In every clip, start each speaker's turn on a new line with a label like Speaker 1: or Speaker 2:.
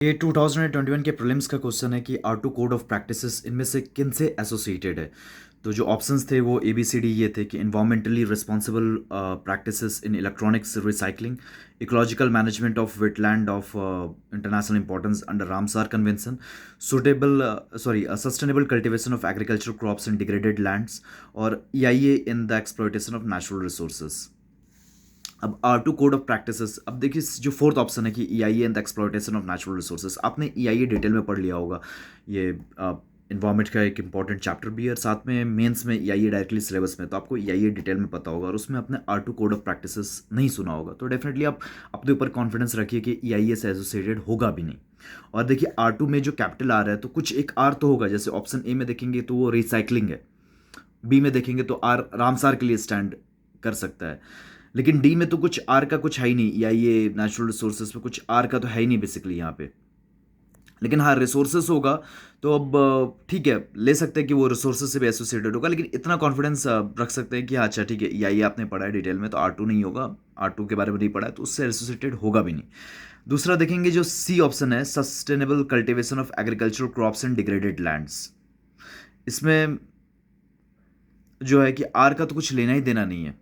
Speaker 1: ये 2021 के प्रीलिम्स का क्वेश्चन है कि R two code of practices इनमें से किन से एसोसिएटेड है। तो जो ऑप्शंस थे वो ए बी सी डी ये थे कि environmentally responsible practices in electronics recycling, ecological management of wetland of international importance under Ramsar convention, suitable sustainable cultivation of agriculture crops in degraded lands, और E I A in the exploitation of natural resources. अब R two code of practices, अब देखिए जो fourth option है कि E I and the exploitation of natural resources, आपने E I A detail में पढ़ लिया होगा। ये इन्वायरमेंट का एक इंपॉर्टेंट चैप्टर भी है और साथ में मेंस में ई आई ए डायरेक्टली सिलेबस में, तो आपको ई आई ए डिटेल में पता होगा और उसमें आपने R two code of practices नहीं सुना होगा। तो डेफिनेटली आप अपने ऊपर कॉन्फिडेंस रखिए कि ई आई ए से एसोसिएटेड होगा भी नहीं। और देखिए आर टू में जो कैपिटल आर है तो कुछ एक आर तो होगा, जैसे ऑप्शन ए में देखेंगे तो वो रिसाइकलिंग है, बी में देखेंगे तो आर रामसार के लिए स्टैंड कर सकता है, लेकिन डी में तो कुछ आर का कुछ है ही नहीं, या ये नेचुरल रिसोर्सेज में कुछ आर का तो है ही नहीं बेसिकली यहाँ पे। लेकिन हाँ रिसोर्सेज होगा, तो अब ठीक है ले सकते हैं कि वो रिसोर्सेज से भी एसोसिएटेड होगा, लेकिन इतना कॉन्फिडेंस रख सकते हैं कि हाँ अच्छा ठीक है या ये आपने पढ़ा है डिटेल में तो आर टू नहीं होगा, आर टू के बारे में नहीं पढ़ा है तो उससे एसोसिएटेड होगा भी नहीं। दूसरा देखेंगे जो सी ऑप्शन है, sustainable cultivation of agricultural crops and degraded lands, इसमें जो है कि आर का तो कुछ लेना ही देना नहीं है।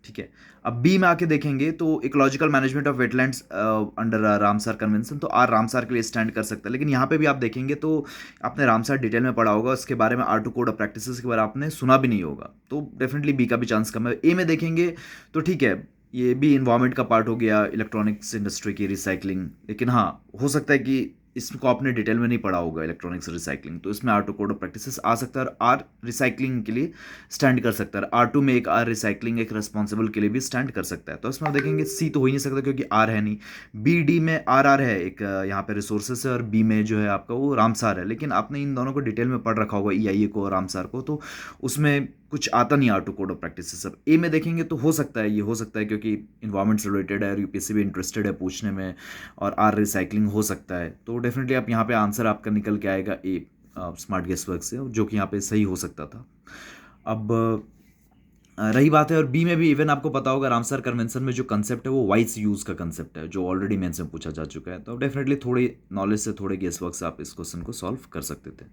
Speaker 1: ठीक है, अब बी में आके देखेंगे तो ecological management of wetlands under Ramsar convention, तो आर रामसार के लिए स्टैंड कर सकता है, लेकिन यहाँ पे भी आप देखेंगे तो आपने रामसार डिटेल में पढ़ा होगा, उसके बारे में R two code of practices के बारे में आपने सुना भी नहीं होगा, तो डेफिनेटली बी का भी चांस कम है। ए में देखेंगे तो ठीक है ये भी इन्वायरमेंट का पार्ट हो गया, इलेक्ट्रॉनिक्स इंडस्ट्री की रिसाइकलिंग, लेकिन हाँ हो सकता है कि इसको आपने डिटेल में नहीं पढ़ा होगा इलेक्ट्रॉनिक्स रिसाइकलिंग, तो इसमें R two code of practices आ सकता है और आर रिसाइकलिंग के लिए स्टैंड कर सकता है। आर टू में एक आर रिसाइकलिंग एक रिस्पॉन्सिबल के लिए भी स्टैंड कर सकता है, तो इसमें आप देखेंगे सी तो हो ही नहीं सकता क्योंकि आर है नहीं। बी डी में आर आर है एक, यहाँ पे रिसोर्सेस है, और बी में जो है आपका वो रामसार है, लेकिन आपने इन दोनों को डिटेल में पढ़ रखा होगा ई आई ए को और रामसार को, तो उसमें कुछ आता नहीं R two code of practice. सब ए में देखेंगे तो हो सकता है, ये हो सकता है क्योंकि इन्वायरमेंट से रिलेटेड है और यूपीएससी भी इंटरेस्टेड है पूछने में, और आर रिसाइकलिंग हो सकता है, तो डेफिनेटली आप यहाँ पे आंसर आपका निकल के आएगा ए, स्मार्ट गेस वर्क से, जो कि यहाँ पे सही हो सकता था। अब रही बात है, और बी में भी इवन आपको पता होगा रामसर कन्वेंशन में जो कंसेप्ट है वो वाइस यूज का कंसेप्ट है, जो ऑलरेडी मेंस में पूछा जा चुका है, तो डेफिनेटली थोड़ी नॉलेज से थोड़े गेस वर्क से आप इस क्वेश्चन को सॉल्व कर सकते थे।